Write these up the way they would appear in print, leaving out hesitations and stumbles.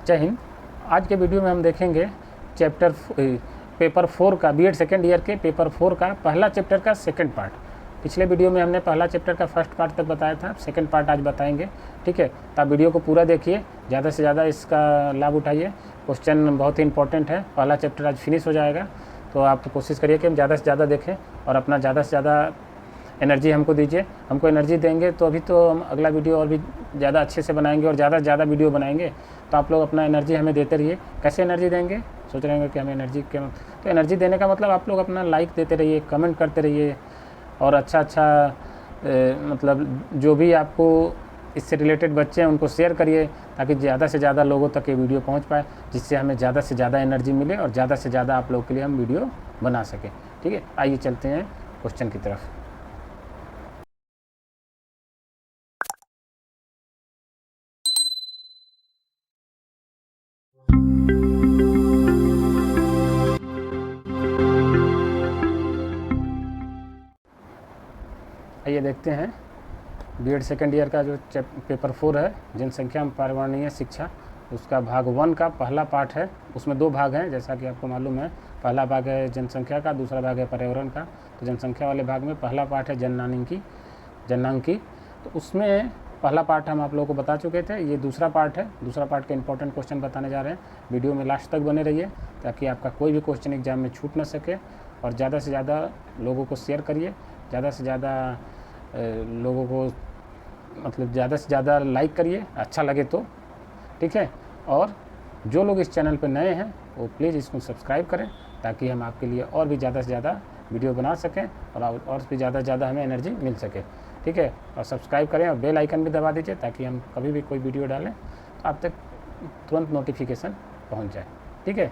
जय हिंद। आज के वीडियो में हम देखेंगे पेपर 4 का बीएड सेकेंड ईयर के पेपर 4 का पहला चैप्टर का सेकंड पार्ट। पिछले वीडियो में हमने पहला चैप्टर का फर्स्ट पार्ट तक बताया था, सेकंड पार्ट आज बताएंगे। ठीक है, तो आप वीडियो को पूरा देखिए, ज़्यादा से ज़्यादा इसका लाभ उठाइए। क्वेश्चन बहुत ही इंपॉर्टेंट है, पहला चैप्टर आज फिनिश हो जाएगा, तो आप कोशिश करिए कि हम ज़्यादा से ज़्यादा देखें और अपना ज़्यादा से ज़्यादा एनर्जी हमको दीजिए। हमको एनर्जी देंगे तो अभी तो हम अगला वीडियो और भी ज़्यादा अच्छे से बनाएंगे और ज़्यादा से ज़्यादा वीडियो बनाएंगे। तो आप लोग अपना एनर्जी हमें देते रहिए। कैसे एनर्जी देंगे सोच रहे होंगे कि हमें एनर्जी क्यों, तो एनर्जी देने का मतलब आप लोग अपना लाइक देते रहिए, कमेंट करते रहिए और अच्छा मतलब जो भी आपको इससे रिलेटेड बच्चे हैं उनको शेयर करिए, ताकि ज़्यादा से ज़्यादा लोगों तक ये वीडियो पहुंच पाए, जिससे हमें ज़्यादा से ज़्यादा एनर्जी मिले और ज़्यादा से ज़्यादा आप लोगों के लिए हम वीडियो बना सकें। ठीक है, आइए चलते हैं क्वेश्चन की तरफ। आइए देखते हैं बीएड सेकेंड ईयर का जो पेपर 4 है, जनसंख्या में पर्यावरणीय शिक्षा, उसका भाग 1 का पहला पार्ट है। उसमें 2 भाग हैं, जैसा कि आपको मालूम है। पहला भाग है जनसंख्या का, दूसरा भाग है पर्यावरण का। तो जनसंख्या वाले भाग में पहला पार्ट है जननांकी। तो उसमें पहला पार्ट हम आप लोगों को बता चुके थे, ये दूसरा पार्ट है। दूसरा पार्ट के इंपॉर्टेंट क्वेश्चन बताने जा रहे हैं। वीडियो में लास्ट तक बने रहिए, ताकि आपका कोई भी क्वेश्चन एग्जाम में छूट न सके। और ज़्यादा से ज़्यादा लोगों को शेयर करिए, ज़्यादा से ज़्यादा लोगों को मतलब ज़्यादा से ज़्यादा लाइक करिए, अच्छा लगे तो। ठीक है, और जो लोग इस चैनल पर नए हैं वो प्लीज़ इसको सब्सक्राइब करें, ताकि हम आपके लिए और भी ज़्यादा से ज़्यादा वीडियो बना सकें और भी ज़्यादा से ज़्यादा हमें एनर्जी मिल सके। ठीक है, और सब्सक्राइब करें और बेल आइकन भी दबा दीजिए, ताकि हम कभी भी कोई वीडियो डालें तो आप तक तुरंत नोटिफिकेशन पहुंच जाए। ठीक है,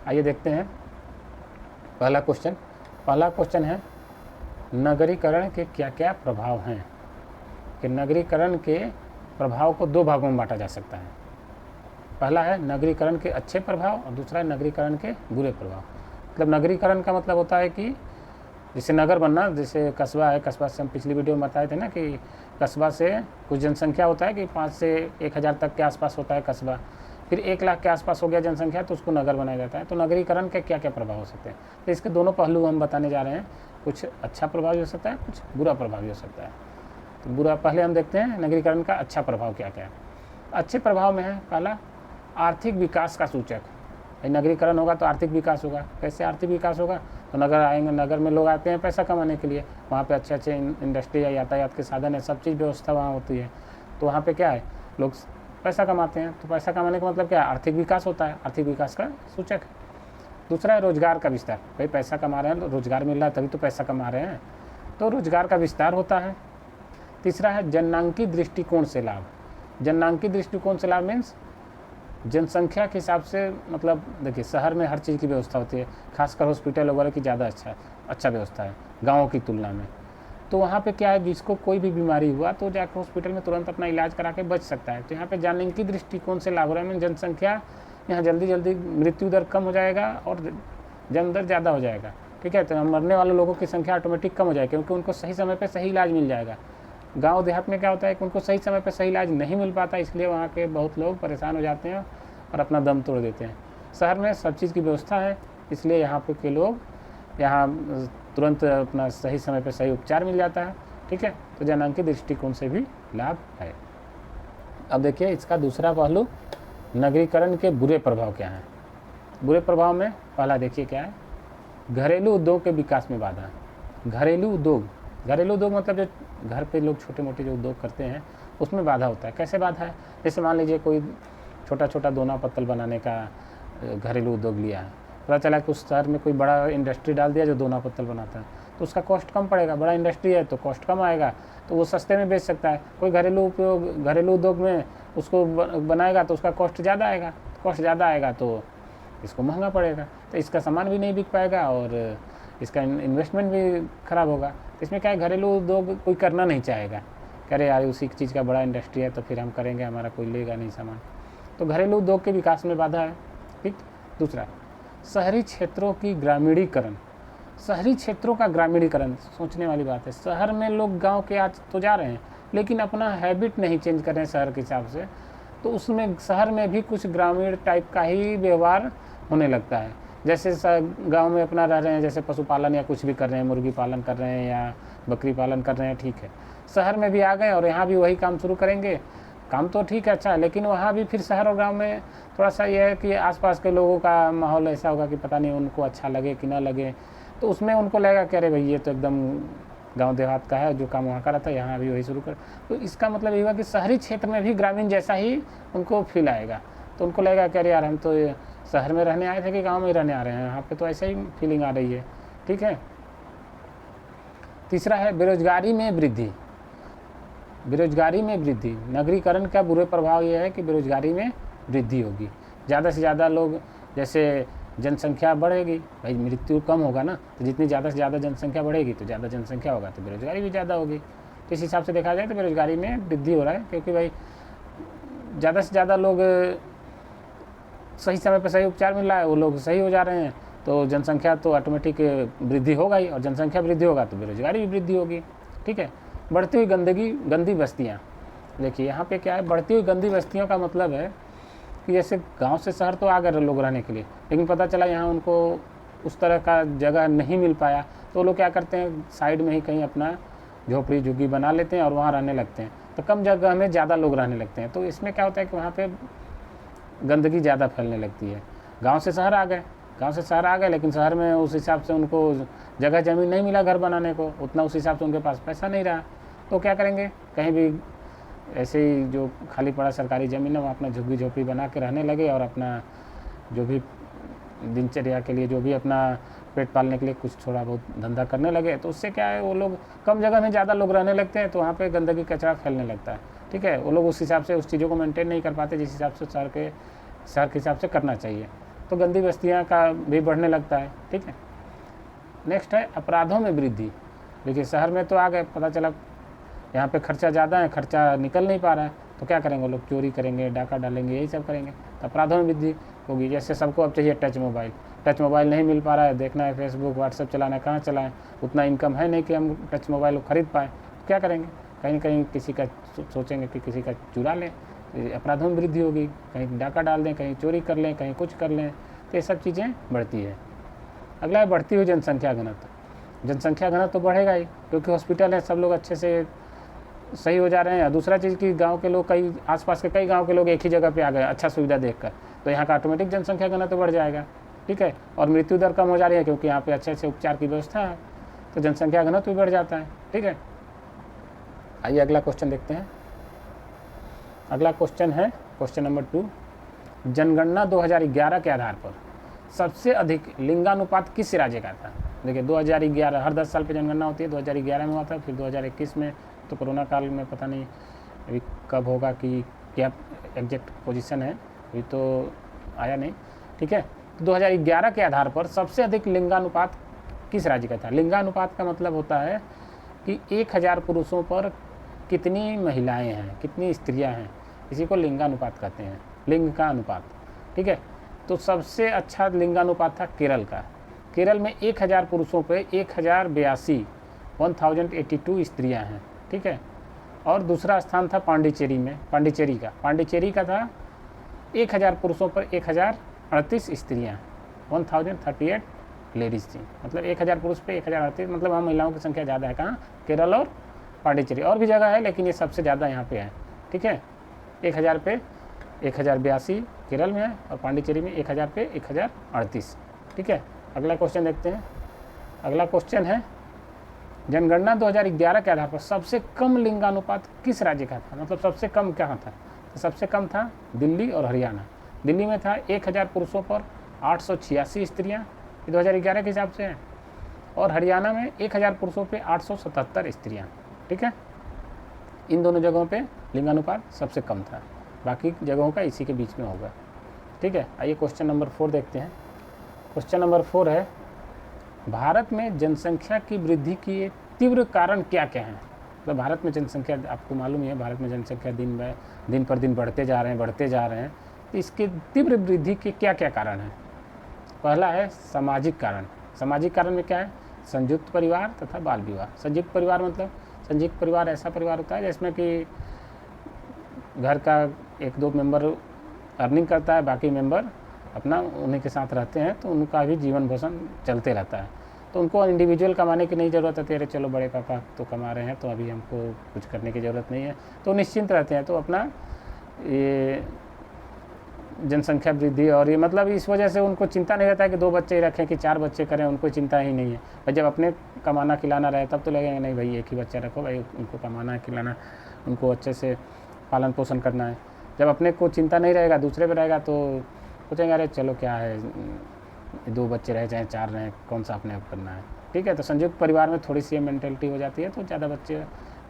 आइए देखते हैं पहला क्वेश्चन है, नगरीकरण के क्या क्या प्रभाव हैं। कि नगरीकरण के प्रभाव को 2 भागों में बांटा जा सकता है। पहला है नगरीकरण के अच्छे प्रभाव और दूसरा है नगरीकरण के बुरे प्रभाव। मतलब नगरीकरण का मतलब होता है कि जैसे नगर बनना, जैसे कस्बा है, कस्बा से हम पिछली वीडियो में बताए थे ना कि कस्बा से कुछ जनसंख्या होता है कि 5 से 1000 तक के आसपास होता है कस्बा, फिर 1 लाख के आसपास हो गया जनसंख्या, तो उसको नगर बनाया जाता है। तो नगरीकरण के क्या क्या प्रभाव हो सकते हैं, तो इसके दोनों पहलू हम बताने जा रहे हैं। कुछ अच्छा प्रभाव हो सकता है, कुछ बुरा प्रभाव हो सकता है। तो बुरा पहले हम देखते हैं नगरीकरण का अच्छा प्रभाव क्या क्या है। अच्छे प्रभाव में है पहला, आर्थिक विकास का सूचक। नगरीकरण होगा तो आर्थिक विकास होगा। कैसे आर्थिक विकास होगा, तो नगर आएंगे, नगर में लोग आते हैं पैसा कमाने के लिए, वहाँ पे अच्छे इंडस्ट्री या यातायात के साधन है, सब चीज़ व्यवस्था वहाँ होती है। तो वहाँ पे क्या है, लोग पैसा कमाते हैं। तो पैसा कमाने का मतलब क्या है, आर्थिक विकास होता है, आर्थिक विकास का सूचक है। दूसरा है रोजगार का विस्तार। भाई पैसा कमा रहे हैं तो रोजगार मिल रहा है, तभी तो पैसा कमा रहे हैं, तो रोजगार का विस्तार होता है। तीसरा है जननांकी दृष्टिकोण से लाभ। जननांकी दृष्टिकोण से लाभ मीन्स जनसंख्या के हिसाब से, मतलब देखिए शहर में हर चीज़ की व्यवस्था होती है, खासकर हॉस्पिटल वगैरह की ज़्यादा अच्छा व्यवस्था है गाँव की तुलना में। तो वहाँ पे क्या है, जिसको कोई भी बीमारी हुआ तो जाकर हॉस्पिटल में तुरंत अपना इलाज करा के बच सकता है। तो यहाँ पे जननांकी दृष्टिकोण से लाभ हो रहा है, मीन जनसंख्या यहाँ जल्दी मृत्यु दर कम हो जाएगा और जन्म दर ज़्यादा हो जाएगा। ठीक है, तो मरने वाले लोगों की संख्या ऑटोमेटिक कम हो जाएगी, क्योंकि उनको सही समय पर सही इलाज मिल जाएगा। गांव देहात में क्या होता है कि उनको सही समय पर सही इलाज नहीं मिल पाता, इसलिए वहाँ के बहुत लोग परेशान हो जाते हैं और अपना दम तोड़ देते हैं। शहर में सब चीज़ की व्यवस्था है, इसलिए यहाँ पे के लोग यहाँ तुरंत अपना सही समय पर सही उपचार मिल जाता है। ठीक है, तो जननांकी दृष्टिकोण से भी लाभ है। अब देखिए इसका दूसरा पहलू, नगरीकरण के बुरे प्रभाव क्या हैं। बुरे प्रभाव में पहला देखिए क्या है, घरेलू उद्योग के विकास में बाधा। घरेलू उद्योग मतलब जो घर पे लोग छोटे मोटे जो उद्योग करते हैं उसमें बाधा होता है। कैसे बाधा है, जैसे मान लीजिए कोई छोटा दोना पत्तल बनाने का घरेलू उद्योग लिया है, पता चला कि उस शहर में कोई बड़ा इंडस्ट्री डाल दिया जो दोना पत्तल बनाता है, तो उसका कॉस्ट कम पड़ेगा। बड़ा इंडस्ट्री है तो कॉस्ट कम आएगा, तो वो सस्ते में बेच सकता है। कोई घरेलू उद्योग में उसको बनाएगा तो उसका कॉस्ट ज़्यादा आएगा, तो इसको महंगा पड़ेगा, तो इसका सामान भी नहीं बिक पाएगा और इसका इन्वेस्टमेंट भी ख़राब होगा। तो इसमें क्या है, घरेलू उद्योग कोई करना नहीं चाहेगा, करे यार उसी चीज़ का बड़ा इंडस्ट्री है तो फिर हम करेंगे, हमारा कोई लेगा नहीं सामान। तो घरेलू उद्योग के विकास में बाधा है। ठीक, दूसरा शहरी क्षेत्रों की ग्रामीणीकरण। शहरी क्षेत्रों का ग्रामीणीकरण सोचने वाली बात है। शहर में लोग गांव के आज तो जा रहे हैं, लेकिन अपना हैबिट नहीं चेंज कर रहे हैं शहर के हिसाब से। तो उसमें शहर में भी कुछ ग्रामीण टाइप का ही व्यवहार होने लगता है। जैसे गांव में अपना रह रहे हैं, जैसे पशुपालन या कुछ भी कर रहे हैं, मुर्गी पालन कर रहे हैं या बकरी पालन कर रहे हैं, ठीक है। शहर में भी आ गए और यहाँ भी वही काम शुरू करेंगे, काम तो ठीक है, अच्छा है, लेकिन वहाँ भी फिर शहर और गांव में थोड़ा सा ये है कि आसपास के लोगों का माहौल ऐसा होगा कि पता नहीं उनको अच्छा लगे कि ना लगे, तो उसमें उनको लगेगा कि अरे भाई ये तो एकदम गांव देहात का है, जो काम वहाँ का रहता है यहाँ भी वही शुरू कर। तो इसका मतलब ये हुआ कि शहरी क्षेत्र में भी ग्रामीण जैसा ही उनको फील आएगा, तो उनको लगेगा कि अरे यार हम तो शहर में रहने आए थे कि गाँव में ही रहने आ रहे हैं, यहाँ पर तो ऐसा ही फीलिंग आ रही है, ठीक है। तीसरा है बेरोजगारी में वृद्धि। बेरोजगारी में वृद्धि, नगरीकरण का बुरे प्रभाव ये है कि बेरोजगारी में वृद्धि होगी। ज़्यादा से ज़्यादा लोग, जैसे जनसंख्या बढ़ेगी, भाई मृत्यु कम होगा ना, तो जितनी ज़्यादा से ज़्यादा जनसंख्या बढ़ेगी तो ज़्यादा जनसंख्या होगा तो बेरोजगारी भी ज़्यादा होगी। तो इस हिसाब से देखा जाए तो बेरोजगारी में वृद्धि हो रहा है, क्योंकि भाई ज़्यादा से ज़्यादा लोग सही समय पर सही उपचार मिल रहा है, वो लोग सही हो जा रहे हैं, तो जनसंख्या तो ऑटोमेटिक वृद्धि होगा ही, और जनसंख्या वृद्धि होगा तो बेरोजगारी भी वृद्धि होगी, ठीक है। बढ़ती हुई गंदी बस्तियाँ, देखिए यहाँ पे क्या है, बढ़ती हुई गंदी बस्तियों का मतलब है कि जैसे गांव से शहर तो आ गए लोग रहने के लिए, लेकिन पता चला यहाँ उनको उस तरह का जगह नहीं मिल पाया, तो लोग क्या करते हैं, साइड में ही कहीं अपना झोपड़ी झुग्गी बना लेते हैं और वहाँ रहने लगते हैं, तो कम जगह में ज़्यादा लोग रहने लगते हैं। तो इसमें क्या होता है कि वहाँ पर गंदगी ज़्यादा फैलने लगती है। गाँव से शहर आ गए, लेकिन शहर में उस हिसाब से उनको जगह ज़मीन नहीं मिला घर बनाने को, उतना उस हिसाब से उनके पास पैसा नहीं रहा, तो क्या करेंगे, कहीं भी ऐसे ही जो खाली पड़ा सरकारी ज़मीन है वहाँ अपना झुग्गी झोपड़ी बना के रहने लगे, और अपना जो भी दिनचर्या के लिए, जो भी अपना पेट पालने के लिए कुछ थोड़ा बहुत धंधा करने लगे। तो उससे क्या है, वो लोग कम जगह में ज़्यादा लोग रहने लगते हैं, तो वहाँ पे गंदगी कचरा फैलने लगता है, ठीक है। वो लोग उस हिसाब से उस चीज़ों को मेंटेन नहीं कर पाते जिस हिसाब से शहर के हिसाब से करना चाहिए, तो गंदी बस्तियाँ का भी बढ़ने लगता है, ठीक है। नेक्स्ट है अपराधों में वृद्धि। देखिए शहर में तो आ गए, पता चला यहाँ पे खर्चा ज़्यादा है, खर्चा निकल नहीं पा रहा है, तो क्या करेंगे, लोग चोरी करेंगे, डाका डालेंगे, यही सब करेंगे, तो अपराधों में वृद्धि होगी। जैसे सबको अब चाहिए टच मोबाइल नहीं मिल पा रहा है, देखना है फेसबुक व्हाट्सएप चलाना है, कहाँ चलाएं, उतना इनकम है नहीं कि हम टच मोबाइल को खरीद पाएँ, तो क्या करेंगे, कहीं ना कहीं किसी का सोचेंगे कि किसी का चुरा लें, अपराधों में वृद्धि होगी, कहीं डाका डाल दें, कहीं चोरी कर लें, कहीं कुछ कर लें, तो ये सब चीज़ें बढ़ती है। अगला है बढ़ती हुई जनसंख्या घनत्व। जनसंख्या घनत्व तो बढ़ेगा ही, क्योंकि हॉस्पिटल है, सब लोग अच्छे से सही हो जा रहे हैं। दूसरा चीज़ कि गांव के लोग, कई आसपास के कई गांव के लोग एक ही जगह पे आ गए अच्छा सुविधा देखकर, तो यहाँ का ऑटोमेटिक जनसंख्या घनत्व बढ़ जाएगा, ठीक है। और मृत्यु दर कम हो जा रही है, क्योंकि यहाँ पे अच्छे से उपचार की व्यवस्था है, तो जनसंख्या घनत्व भी बढ़ जाता है, ठीक है। आइए अगला क्वेश्चन देखते हैं। अगला क्वेश्चन है क्वेश्चन नंबर 2। जनगणना 2011 के आधार पर सबसे अधिक लिंगानुपात किस राज्य का था। देखिए 2011, हर 10 साल पे जनगणना होती है, 2011 में हुआ था, फिर 2021 में, तो कोरोना काल में पता नहीं अभी कब होगा कि क्या एग्जैक्ट पोजीशन है, अभी तो आया नहीं, ठीक है। तो 2011 के आधार पर सबसे अधिक लिंगानुपात किस राज्य का था। लिंगानुपात का मतलब होता है कि 1000 पुरुषों पर कितनी महिलाएं हैं, कितनी स्त्रियां हैं, इसी को लिंगानुपात कहते हैं, लिंग का अनुपात, ठीक है। तो सबसे अच्छा लिंगानुपात था केरल का। केरल में 1000 पुरुषों पे 1082 स्त्रियां हैं, ठीक है। और दूसरा स्थान था पांडिचेरी में, पांडिचेरी का था 1000 पुरुषों पर 1038 स्त्रियां, 1038 लेडीज़ थी, मतलब 1000 पुरुष पे 1038, मतलब वहाँ महिलाओं की संख्या ज़्यादा है। कहाँ, केरल और पांडिचेरी, और भी जगह है लेकिन ये सबसे ज़्यादा यहाँ पे है, ठीक है। 1000 पे 1082 केरल में है, और पांडिचेरी में 1000 पे 1038, ठीक है। अगला क्वेश्चन देखते हैं। अगला क्वेश्चन है जनगणना 2011 के आधार पर सबसे कम लिंगानुपात किस राज्य का था, मतलब सबसे कम कहाँ था। तो सबसे कम था दिल्ली और हरियाणा। दिल्ली में था 1000 पुरुषों पर 886 स्त्रियाँ, 2011 के हिसाब से है, और हरियाणा में 1000 पुरुषों पे 877 स्त्रियाँ, ठीक है। इन दोनों जगहों पे लिंगानुपात सबसे कम था, बाकी जगहों का इसी के बीच में होगा, ठीक है। आइए क्वेश्चन नंबर 4 देखते हैं। क्वेश्चन नंबर 4 है भारत में जनसंख्या की वृद्धि के तीव्र कारण क्या क्या हैं। मतलब भारत में जनसंख्या, आपको मालूम ही है, भारत में जनसंख्या दिन पर दिन बढ़ते जा रहे हैं, तो इसके तीव्र वृद्धि के क्या क्या कारण हैं। पहला है सामाजिक कारण। सामाजिक कारण में क्या है, संयुक्त परिवार तथा बाल विवाह। संयुक्त परिवार मतलब, संयुक्त परिवार ऐसा परिवार होता है जिसमें कि घर का 1-2 मेंबर अर्निंग करता है, बाकी मेंबर अपना उन्हीं के साथ रहते हैं, तो उनका भी जीवन पोषण चलते रहता है। तो उनको इंडिविजुअल कमाने की नहीं ज़रूरत है, अरे चलो बड़े पापा तो कमा रहे हैं तो अभी हमको कुछ करने की ज़रूरत नहीं है, तो निश्चिंत रहते हैं। तो अपना ये जनसंख्या वृद्धि और ये मतलब इस वजह से उनको चिंता नहीं रहता है कि 2 बच्चे ही रखें कि 4 बच्चे करें, उनको चिंता ही नहीं है। भाई जब अपने कमाना खिलाना रहे तब तो लगेगा नहीं भाई 1 ही बच्चा रखो, भाई उनको कमाना है खिलाना, उनको अच्छे से पालन पोषण करना है। जब अपने को चिंता नहीं रहेगा, दूसरे पे रहेगा, तो सोचेंगे अरे चलो क्या है 2 बच्चे रहे चाहे 4 रहें, कौन सा अपने आप करना है, ठीक है। तो संयुक्त परिवार में थोड़ी सी ये मेंटेलिटी हो जाती है, तो ज़्यादा बच्चे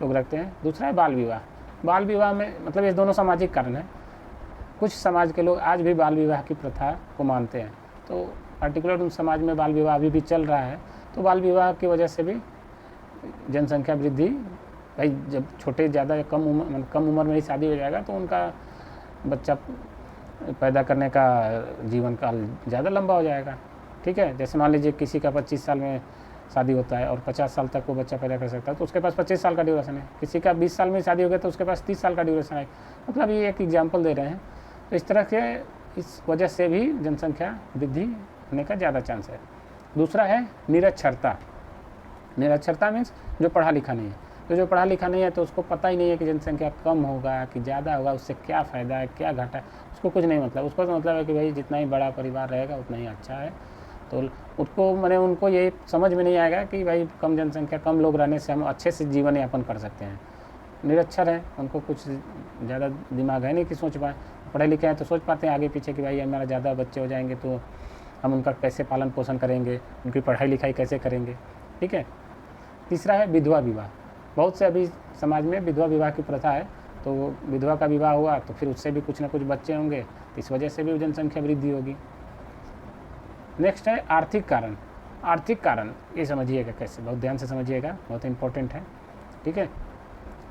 लोग रखते हैं। दूसरा है बाल विवाह। बाल विवाह में मतलब ये दोनों सामाजिक कारण है। कुछ समाज के लोग आज भी बाल विवाह की प्रथा को मानते हैं, तो पार्टिकुलर उन समाज में बाल विवाह अभी भी चल रहा है। तो बाल विवाह की वजह से भी जनसंख्या वृद्धि, भाई जब छोटे ज़्यादा कम उम्र में ही शादी हो जाएगा तो उनका बच्चा पैदा करने का जीवन काल ज़्यादा लंबा हो जाएगा, ठीक है। जैसे मान लीजिए किसी का 25 साल में शादी होता है और 50 साल तक वो बच्चा पैदा कर सकता है, तो उसके पास 25 साल का ड्यूरेशन है। किसी का 20 साल में शादी हो गया तो उसके पास 30 साल का ड्यूरेशन है। मतलब ये एक एग्जाम्पल दे रहे हैं। तो इस तरह से इस वजह से भी जनसंख्या वृद्धि होने का ज़्यादा चांस है। दूसरा है निरक्षरता। निरक्षरता मीन्स जो पढ़ा लिखा नहीं है। तो जो पढ़ा लिखा नहीं है तो उसको पता ही नहीं है कि जनसंख्या कम होगा कि ज़्यादा होगा, उससे क्या फ़ायदा है क्या घाटा है, उसको कुछ नहीं मतलब। उसको तो मतलब है कि भाई जितना ही बड़ा परिवार रहेगा उतना ही अच्छा है। तो उसको मैंने उनको ये समझ में नहीं आएगा कि भाई कम जनसंख्या कम लोग रहने से हम अच्छे से जीवन यापन कर सकते हैं। निरक्षर हैं, उनको कुछ ज़्यादा दिमाग है नहीं कि सोच पाए। पढ़े लिखे हैं तो सोच पाते हैं आगे पीछे कि भाई हमारा ज़्यादा बच्चे हो जाएंगे तो हम उनका कैसे पालन पोषण करेंगे, उनकी पढ़ाई लिखाई कैसे करेंगे, ठीक है। तीसरा है विधवा विवाह। बहुत से अभी समाज में विधवा विवाह की प्रथा है, तो विधवा का विवाह हुआ तो फिर उससे भी कुछ ना कुछ बच्चे होंगे, तो इस वजह से भी जनसंख्या वृद्धि होगी। नेक्स्ट है आर्थिक कारण। आर्थिक कारण ये समझिएगा कैसे, बहुत ध्यान से समझिएगा, बहुत इंपॉर्टेंट है, ठीक है।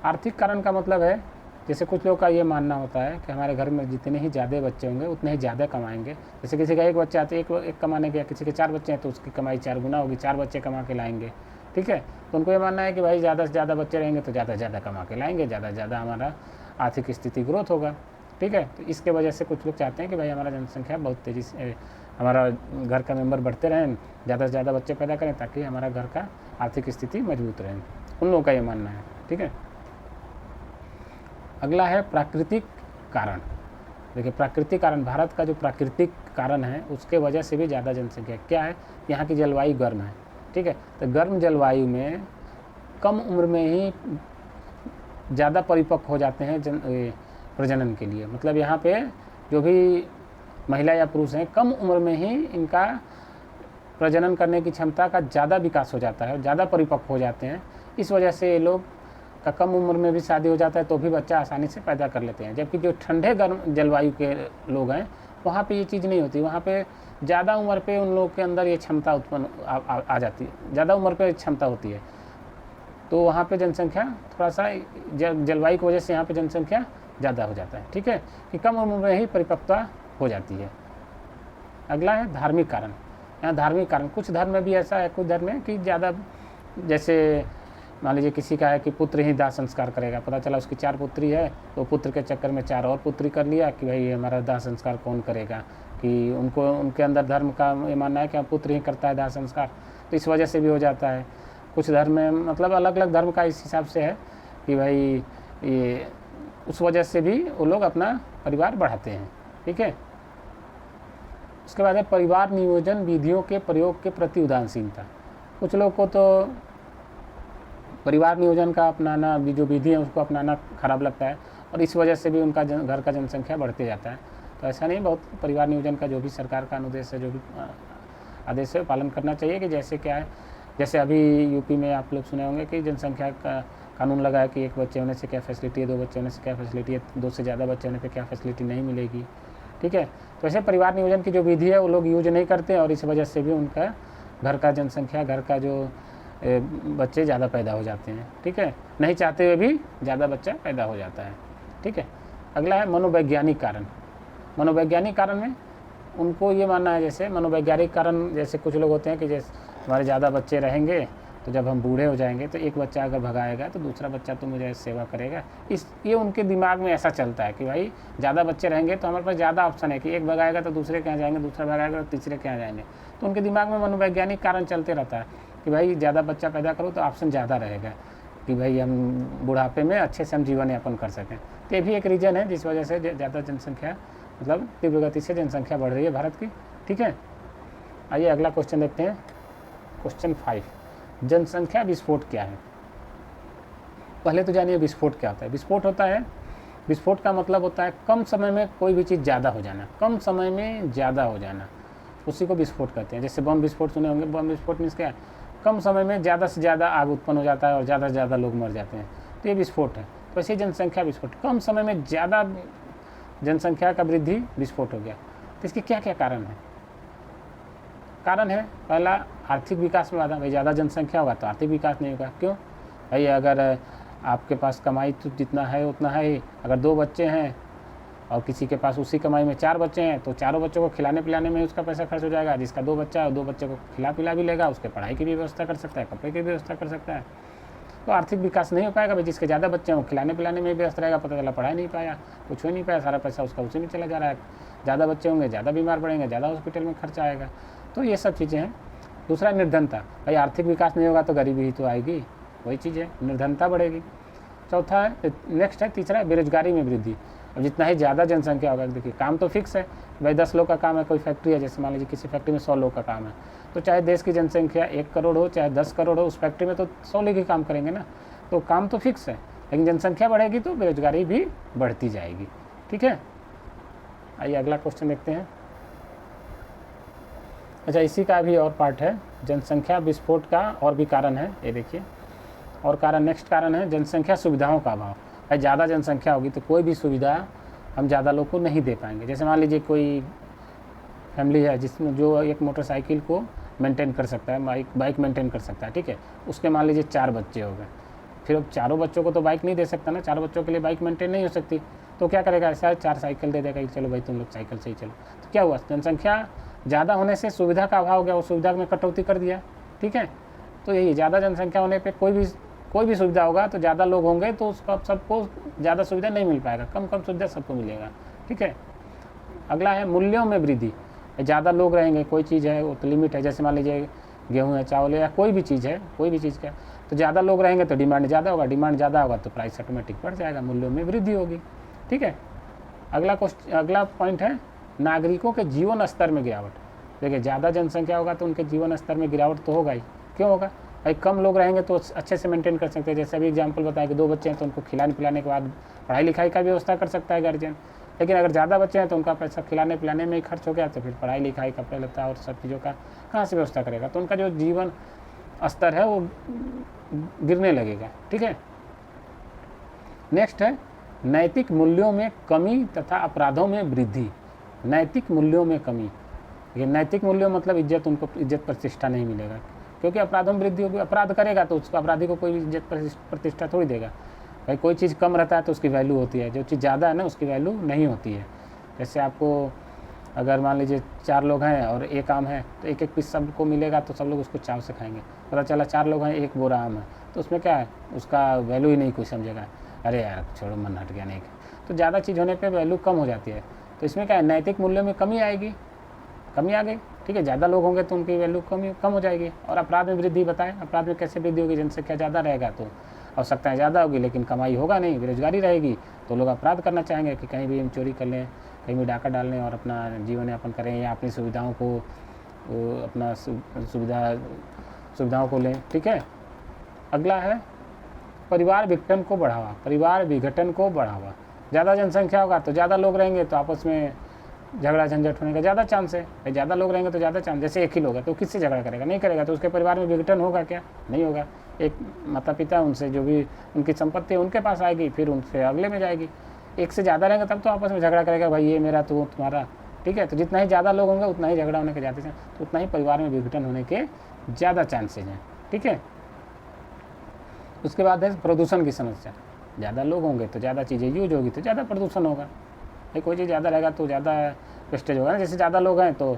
आर्थिक कारण का मतलब है जैसे कुछ लोगों का ये मानना होता है कि हमारे घर में जितने ही ज़्यादा बच्चे होंगे उतने ही ज़्यादा कमाएंगे। जैसे किसी का 1 बच्चा है तो एक कमाने गया, किसी के 4 बच्चे हैं तो उसकी कमाई 4 गुना होगी, 4 बच्चे कमा के लाएंगे, ठीक है। तो उनको ये मानना है कि भाई ज़्यादा से ज़्यादा बच्चे रहेंगे तो ज़्यादा से ज़्यादा कमा के लाएंगे, ज़्यादा से ज़्यादा हमारा आर्थिक स्थिति ग्रोथ होगा, ठीक है। तो इसके वजह से कुछ लोग चाहते हैं कि भाई हमारा जनसंख्या बहुत तेज़ी से, हमारा घर का मेंबर बढ़ते रहें, ज़्यादा से ज़्यादा बच्चे पैदा करें ताकि हमारा घर का आर्थिक स्थिति मजबूत रहे। उन लोगों का ये मानना है, ठीक है। अगला है प्राकृतिक कारण। देखिए प्राकृतिक कारण, भारत का जो प्राकृतिक कारण है उसके वजह से भी ज़्यादा जनसंख्या क्या है, यहाँ की जलवायु गर्म है, ठीक है। तो गर्म जलवायु में कम उम्र में ही ज़्यादा परिपक्व हो जाते हैं प्रजनन के लिए। मतलब यहाँ पे जो भी महिला या पुरुष हैं कम उम्र में ही इनका प्रजनन करने की क्षमता का ज़्यादा विकास हो जाता है, ज़्यादा परिपक्व हो जाते हैं। इस वजह से ये लोग का कम उम्र में भी शादी हो जाता है तो भी बच्चा आसानी से पैदा कर लेते हैं। जबकि जो ठंडे गर्म जलवायु के लोग हैं वहाँ पे ये चीज़ नहीं होती, वहाँ पे ज़्यादा उम्र पे उन लोगों के अंदर ये क्षमता उत्पन्न आ जाती है, ज़्यादा उम्र पे क्षमता होती है। तो वहाँ पे जनसंख्या थोड़ा सा जलवायु की वजह से यहाँ पे जनसंख्या ज़्यादा हो जाता है, ठीक है, कि कम उम्र में ही परिपक्वता हो जाती है। अगला है धार्मिक कारण। यहाँ धार्मिक कारण, कुछ धर्म में भी ऐसा है, कुछ धर्म में कि ज़्यादा, जैसे मान लीजिए किसी का है कि पुत्र ही दाह संस्कार करेगा, पता चला उसकी 4 पुत्री है तो पुत्र के चक्कर में 4 और पुत्री कर लिया कि भाई हमारा दाह संस्कार कौन करेगा, कि उनको उनके अंदर धर्म का ये मानना है कि पुत्र ही करता है दाह संस्कार, तो इस वजह से भी हो जाता है। कुछ धर्म में मतलब अलग अलग धर्म का इस हिसाब से है कि भाई ये उस वजह से भी वो लोग अपना परिवार बढ़ाते हैं, ठीक है। उसके बाद है परिवार नियोजन विधियों के प्रयोग के प्रति उदासीनता। कुछ लोग को तो परिवार नियोजन का अपनाना, जो विधि है उसको अपनाना खराब लगता है और इस वजह से भी उनका घर का जनसंख्या बढ़ते जाता है। तो ऐसा नहीं, बहुत परिवार नियोजन का जो भी सरकार का अनुदेश है, जो भी आदेश है पालन करना चाहिए। कि जैसे क्या है, जैसे अभी यूपी में आप लोग सुने होंगे कि जनसंख्या का कानून लगा है कि 1 बच्चे होने से क्या फैसिलिटी है, 2 बच्चे होने से क्या फैसिलिटी है, 2 से ज़्यादा बच्चे होने पर क्या फैसिलिटी नहीं मिलेगी, ठीक है। तो ऐसे परिवार नियोजन की जो विधि है वो लोग यूज नहीं करते और इस वजह से भी उनका घर का जनसंख्या, घर का जो बच्चे ज़्यादा पैदा हो जाते हैं, ठीक है, नहीं चाहते हुए भी ज़्यादा बच्चा पैदा हो जाता है, ठीक है। अगला है मनोवैज्ञानिक कारण। मनोवैज्ञानिक कारण में उनको ये मानना है, जैसे मनोवैज्ञानिक कारण, जैसे कुछ लोग होते हैं कि जैसे हमारे ज़्यादा बच्चे रहेंगे तो जब हम बूढ़े हो जाएंगे तो एक बच्चा अगर भगाएगा तो दूसरा बच्चा तो मुझे सेवा करेगा। ये उनके दिमाग में ऐसा चलता है कि भाई ज़्यादा बच्चे रहेंगे तो हमारे पास ज़्यादा ऑप्शन है कि एक भगाएगा तो दूसरे के यहाँ जाएंगे, दूसरा भगाएगा तो तीसरे के यहाँ जाएंगे। तो उनके दिमाग में मनोवैज्ञानिक कारण चलते रहता है कि भाई ज़्यादा बच्चा पैदा करो तो ऑप्शन ज़्यादा रहेगा कि भाई हम बुढ़ापे में अच्छे से हम जीवन यापन कर सकें। तो ये भी एक रीज़न है जिस वजह से ज़्यादा जनसंख्या, मतलब तीव्र गति से जनसंख्या बढ़ रही है भारत की। ठीक है, आइए अगला क्वेश्चन देखते हैं। क्वेश्चन 5, जनसंख्या विस्फोट क्या है? पहले तो जानिए विस्फोट क्या होता है। विस्फोट होता है, विस्फोट का मतलब होता है कम समय में कोई भी चीज़ ज़्यादा हो जाना, कम समय में ज़्यादा हो जाना, उसी को विस्फोट कहते हैं। जैसे बम विस्फोट सुने होंगे, बम विस्फोट मीन्स क्या है, कम समय में ज़्यादा से ज़्यादा आग उत्पन्न हो जाता है और ज़्यादा से ज़्यादा लोग मर जाते हैं, तो ये विस्फोट है। तो ऐसे जनसंख्या विस्फोट, कम समय में ज़्यादा जनसंख्या का वृद्धि विस्फोट हो गया। तो इसके क्या क्या कारण है? कारण है पहला, आर्थिक विकास में बाधा। भाई ज़्यादा जनसंख्या होगा तो आर्थिक विकास नहीं होगा। क्यों भाई? अगर आपके पास कमाई तो जितना है उतना है ही, अगर 2 बच्चे हैं और किसी के पास उसी कमाई में 4 बच्चे हैं तो चारों बच्चों को खिलाने पिलाने में उसका पैसा खर्च हो जाएगा। जिसका 2 बच्चा है 2 बच्चे को खिला पिला भी लेगा, उसके पढ़ाई की भी व्यवस्था कर सकता है, कपड़े की भी व्यवस्था कर सकता है। तो आर्थिक विकास नहीं हो पाएगा। भाई जिसके ज़्यादा बच्चे हों खिलाने पिलाने में व्यस्त रहेगा, पता चला पढ़ाई नहीं पाया, कुछ हो नहीं पाया, सारा पैसा उसका उसी में चला जा रहा है। ज़्यादा बच्चे होंगे, ज़्यादा बीमार पड़ेंगे, ज़्यादा हॉस्पिटल में खर्चा आएगा। तो ये सब चीज़ें हैं। दूसरा निर्धनता, भाई आर्थिक विकास नहीं होगा तो गरीबी ही तो आएगी, वही चीज़ है, निर्धनता बढ़ेगी। चौथा है, नेक्स्ट है तीसरा, बेरोजगारी में वृद्धि। अब जितना ही ज़्यादा जनसंख्या होगा, देखिए काम तो फिक्स है, भाई 10 लोग का काम है, कोई फैक्ट्री है, जैसे मान लीजिए किसी फैक्ट्री में 100 लोग का काम है, तो चाहे देश की जनसंख्या 1 करोड़ हो चाहे 10 करोड़ हो, उस फैक्ट्री में तो 100 लोग ही काम करेंगे ना। तो काम तो फिक्स है, लेकिन जनसंख्या बढ़ेगी तो बेरोजगारी भी बढ़ती जाएगी। ठीक है, आइए अगला क्वेश्चन देखते हैं। अच्छा, इसी का भी और पार्ट है, जनसंख्या विस्फोट का और भी कारण है, ये देखिए। और कारण, नेक्स्ट कारण है जनसंख्या सुविधाओं का अभाव। भाई ज़्यादा जनसंख्या होगी तो कोई भी सुविधा हम ज़्यादा लोग को नहीं दे पाएंगे। जैसे मान लीजिए कोई फैमिली है जिसमें जो एक मोटरसाइकिल को मेंटेन कर सकता है, बाइक मेंटेन कर सकता है, ठीक है, उसके मान लीजिए 4 बच्चे हो गए, फिर अब चारों बच्चों को तो बाइक नहीं दे सकता ना, 4 बच्चों के लिए बाइक मेंटेन नहीं हो सकती, तो क्या करेगा, ऐसा 4 साइकिल दे देगा कि चलो भाई तुम लोग साइकिल से ही चलो। तो क्या हुआ, जनसंख्या ज़्यादा होने से सुविधा का अभाव हो गया, वो सुविधा में कटौती कर दिया। ठीक है, तो यही ज़्यादा जनसंख्या होने पे कोई भी सुविधा होगा तो ज़्यादा लोग होंगे तो उसका सबको ज़्यादा सुविधा नहीं मिल पाएगा, कम सुविधा सबको मिलेगा। ठीक है, अगला है मूल्यों में वृद्धि। ज़्यादा लोग रहेंगे, कोई चीज़ है वो तो लिमिट है, जैसे मान लीजिए गेहूँ है, चावल है, या कोई भी चीज़ है, कोई भी चीज़ का, तो ज़्यादा लोग रहेंगे तो डिमांड ज़्यादा होगा, डिमांड ज़्यादा होगा तो प्राइस ऑटोमेटिक बढ़ जाएगा, मूल्यों में वृद्धि होगी। ठीक है, अगला पॉइंट है नागरिकों के जीवन स्तर में गिरावट। देखिए ज़्यादा जनसंख्या होगा तो उनके जीवन स्तर में गिरावट तो होगा ही। क्यों होगा भाई, कम लोग रहेंगे तो अच्छे से मेंटेन कर सकते हैं। जैसे अभी एग्जांपल बताया कि 2 बच्चे हैं तो उनको खिलाने पिलाने के बाद पढ़ाई लिखाई का व्यवस्था कर सकता है गार्जियन। लेकिन अगर ज़्यादा बच्चे हैं तो उनका पैसा खिलाने पिलाने में ही खर्च हो गया, तो फिर पढ़ाई लिखाई, कपड़े लत्ता और सब चीज़ों का कहाँ से व्यवस्था करेगा, तो उनका जो जीवन स्तर है वो गिरने लगेगा। ठीक है, नेक्स्ट है नैतिक मूल्यों में कमी तथा अपराधों में वृद्धि। नैतिक मूल्यों में कमी, ये नैतिक मूल्यों मतलब इज्जत, उनको इज्जत प्रतिष्ठा नहीं मिलेगा, क्योंकि अपराधों में वृद्धि होगी। अपराध करेगा तो उसको, अपराधी को कोई इज्जत प्रतिष्ठा थोड़ी देगा। भाई कोई चीज़ कम रहता है तो उसकी वैल्यू होती है, जो चीज़ ज़्यादा है ना उसकी वैल्यू नहीं होती है। जैसे आपको अगर मान लीजिए 4 लोग हैं और एक आम है तो एक पीस सबको मिलेगा तो सब लोग उसको चाव से खाएंगे। पता चला 4 लोग हैं, 1 बोरा आम है, तो उसमें क्या है, उसका वैल्यू ही नहीं कोई समझेगा, अरे यार छोड़ो मन हट गया नहीं। तो ज़्यादा चीज़ होने पर वैल्यू कम हो जाती है। तो इसमें क्या है, नैतिक मूल्यों में कमी आएगी, कमी आ गई। ठीक है, ज़्यादा लोग होंगे तो उनकी वैल्यू कम हो जाएगी। और अपराध में वृद्धि बताएं, अपराध में कैसे वृद्धि होगी, जनसंख्या ज़्यादा रहेगा तो आवश्यकताएं ज़्यादा होगी लेकिन कमाई होगा नहीं, बेरोजगारी रहेगी तो लोग अपराध करना चाहेंगे कि कहीं भी हम चोरी कर लें, कहीं भी डाका डाल लें और अपना जीवन यापन करें या अपनी सुविधाओं को अपना सुविधाओं को लें। ठीक है, अगला है परिवार विघटन को बढ़ावा। परिवार विघटन को बढ़ावा, ज़्यादा जनसंख्या होगा तो ज़्यादा लोग रहेंगे तो आपस में झगड़ा झंझट होने का ज़्यादा चांस है। भाई ज़्यादा लोग रहेंगे तो ज़्यादा चांस, जैसे एक ही लोग है तो किससे झगड़ा करेगा, नहीं करेगा, तो उसके परिवार में विघटन होगा क्या, नहीं होगा। एक माता पिता, उनसे जो भी उनकी संपत्ति है उनके पास आएगी, फिर उनसे अगले में जाएगी। एक से ज़्यादा रहेंगे तब तो आपस में झगड़ा करेगा, भाई ये मेरा तो तुम्हारा। ठीक है, तो जितना ही ज़्यादा लोग होंगे उतना ही झगड़ा होने के ज़्यादा, तो उतना ही परिवार में विघटन होने के ज़्यादा चांसेज हैं। ठीक है, उसके बाद है प्रदूषण की समस्या। ज़्यादा लोग होंगे तो ज़्यादा चीज़ें यूज होगी तो ज़्यादा प्रदूषण होगा। भाई कोई चीज़ ज़्यादा रहेगा तो ज़्यादा वेस्टेज होगा ना। जैसे ज़्यादा लोग हैं तो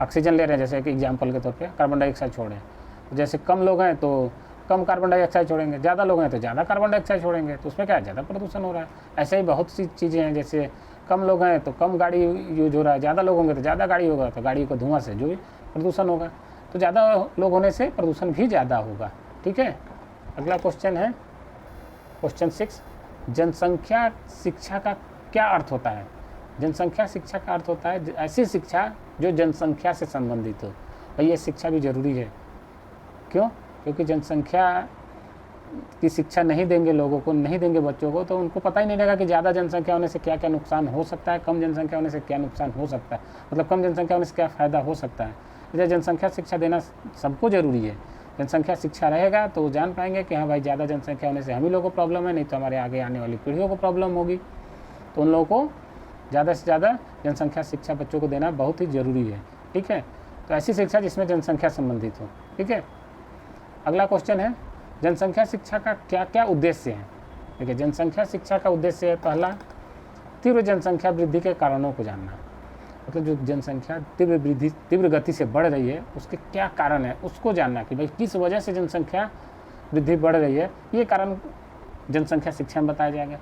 ऑक्सीजन ले रहे हैं, जैसे कि एग्जांपल के तौर पे कार्बन डाइऑक्साइड छोड़ रहे हैं। जैसे कम लोग हैं तो कम कार्बन डाइऑक्साइड छोड़ेंगे, ज़्यादा लोग हैं तो ज़्यादा कार्बन डाइऑक्साइड छोड़ेंगे, तो उसमें क्या है, ज़्यादा प्रदूषण हो रहा है। ऐसे ही बहुत सी चीज़ें हैं, जैसे कम लोग हैं तो कम गाड़ी यूज हो रहा है, ज़्यादा लोग होंगे तो ज़्यादा गाड़ी होगा, तो गाड़ी को धुआं से जो भी प्रदूषण होगा, तो ज़्यादा लोग होने से प्रदूषण भी ज़्यादा होगा। ठीक है, अगला क्वेश्चन है क्वेश्चन 6, जनसंख्या शिक्षा का क्या अर्थ होता है। जनसंख्या शिक्षा का अर्थ होता है ऐसी शिक्षा जो जनसंख्या से संबंधित हो। भाई ये शिक्षा भी ज़रूरी है, क्यों? क्योंकि जनसंख्या की शिक्षा नहीं देंगे लोगों को, नहीं देंगे बच्चों को, तो उनको पता ही नहीं लगेगा कि ज़्यादा जनसंख्या होने से क्या क्या नुकसान हो सकता है, कम जनसंख्या होने से क्या नुकसान हो सकता है, मतलब कम जनसंख्या होने से क्या फ़ायदा हो सकता है। इसलिए जनसंख्या शिक्षा देना सबको ज़रूरी है। जनसंख्या शिक्षा रहेगा तो वो जान पाएंगे कि हाँ भाई ज़्यादा जनसंख्या होने से हम ही लोगों को प्रॉब्लम है, नहीं तो हमारे आगे आने वाली पीढ़ियों को प्रॉब्लम होगी। तो उन लोगों को ज़्यादा से ज़्यादा जनसंख्या शिक्षा बच्चों को देना बहुत ही ज़रूरी है। ठीक है, तो ऐसी शिक्षा जिसमें जनसंख्या संबंधित हो। ठीक है, अगला क्वेश्चन है जनसंख्या शिक्षा का क्या क्या उद्देश्य है। देखिए, जनसंख्या शिक्षा का उद्देश्य है, पहला, तीव्र जनसंख्या वृद्धि के कारणों को जानना। मतलब जो जनसंख्या तीव्र गति से बढ़ रही है उसके क्या कारण है उसको जानना, कि भाई किस वजह से जनसंख्या वृद्धि बढ़ रही है, ये कारण जनसंख्या शिक्षा में बताया जाएगा।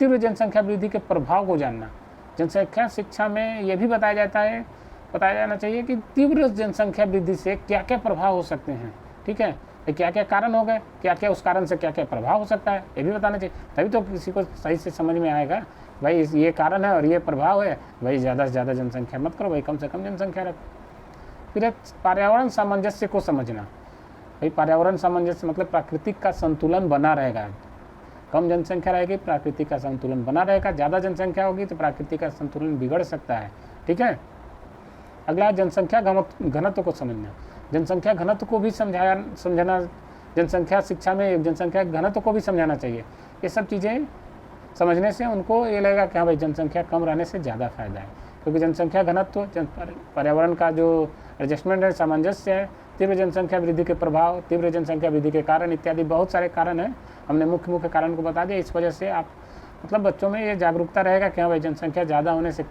तीव्र जनसंख्या वृद्धि के प्रभाव को जानना, जनसंख्या शिक्षा में ये भी बताया जाना चाहिए कि तीव्र जनसंख्या वृद्धि से क्या क्या प्रभाव हो सकते हैं। ठीक है, क्या क्या कारण हो गए, क्या क्या उस कारण से क्या क्या प्रभाव हो सकता है, ये भी बताना चाहिए, तभी तो किसी को सही से समझ में आएगा भाई ये कारण है और ये प्रभाव है, भाई ज़्यादा से ज़्यादा जनसंख्या मत करो, भाई कम से कम जनसंख्या रखो। फिर पर्यावरण सामंजस्य को समझना। भाई पर्यावरण सामंजस्य मतलब प्राकृतिक का संतुलन बना रहेगा। कम जनसंख्या रहेगी, प्राकृतिक का संतुलन बना रहेगा, ज़्यादा जनसंख्या होगी तो प्राकृतिक का संतुलन बिगड़ सकता है। ठीक है, अगला जनसंख्या घनत्व को समझना। जनसंख्या घनत्व को भी समझाना, जनसंख्या शिक्षा में जनसंख्या घनत्व को भी समझाना चाहिए। ये सब चीज़ें समझने से उनको ये लगेगा कि हाँ भाई जनसंख्या कम रहने से ज़्यादा फायदा है, क्योंकि जनसंख्या घनत्व पर्यावरण का जो एडजस्टमेंट है, सामंजस्य है, तीव्र जनसंख्या वृद्धि के प्रभाव, तीव्र जनसंख्या वृद्धि के कारण इत्यादि बहुत सारे कारण हैं। हमने मुख्य कारण को बता दिया। इस वजह से आप मतलब बच्चों में ये जागरूकता रहेगा कि हाँ भाई जनसंख्या ज़्यादा होने से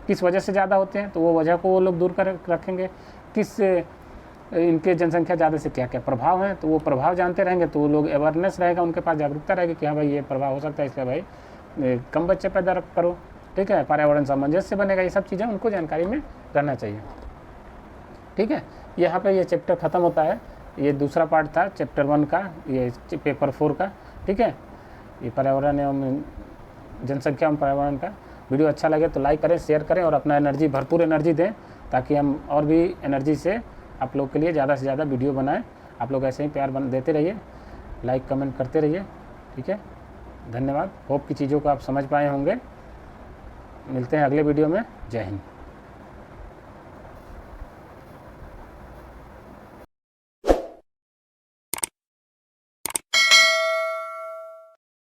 किस वजह से ज़्यादा होते हैं, तो वो वजह को वो लोग दूर कर रखेंगे। किस इनके जनसंख्या ज़्यादा से क्या क्या प्रभाव हैं, तो वो प्रभाव जानते रहेंगे, तो वो लोग अवेयरनेस रहेगा, उनके पास जागरूकता रहेगी कि हाँ भाई ये प्रभाव हो सकता है, इसलिए भाई कम बच्चे पैदा करो। ठीक है, पर्यावरण सामंजस्य बनेगा, ये सब चीज़ें उनको जानकारी में रहना चाहिए। ठीक है, यहाँ पे ये चैप्टर ख़त्म होता है। ये दूसरा पार्ट था चैप्टर 1 का, ये पेपर 4 का। ठीक है, ये पर्यावरण एवं जनसंख्या एवं पर्यावरण का। वीडियो अच्छा लगे तो लाइक करें, शेयर करें और अपना भरपूर एनर्जी दें, ताकि हम और भी एनर्जी से आप लोग के लिए ज़्यादा से ज़्यादा वीडियो बनाएं। आप लोग ऐसे ही प्यार देते रहिए, लाइक कमेंट करते रहिए। ठीक है, धन्यवाद। होप की चीज़ों को आप समझ पाए होंगे। मिलते हैं अगले वीडियो में। जय हिंद।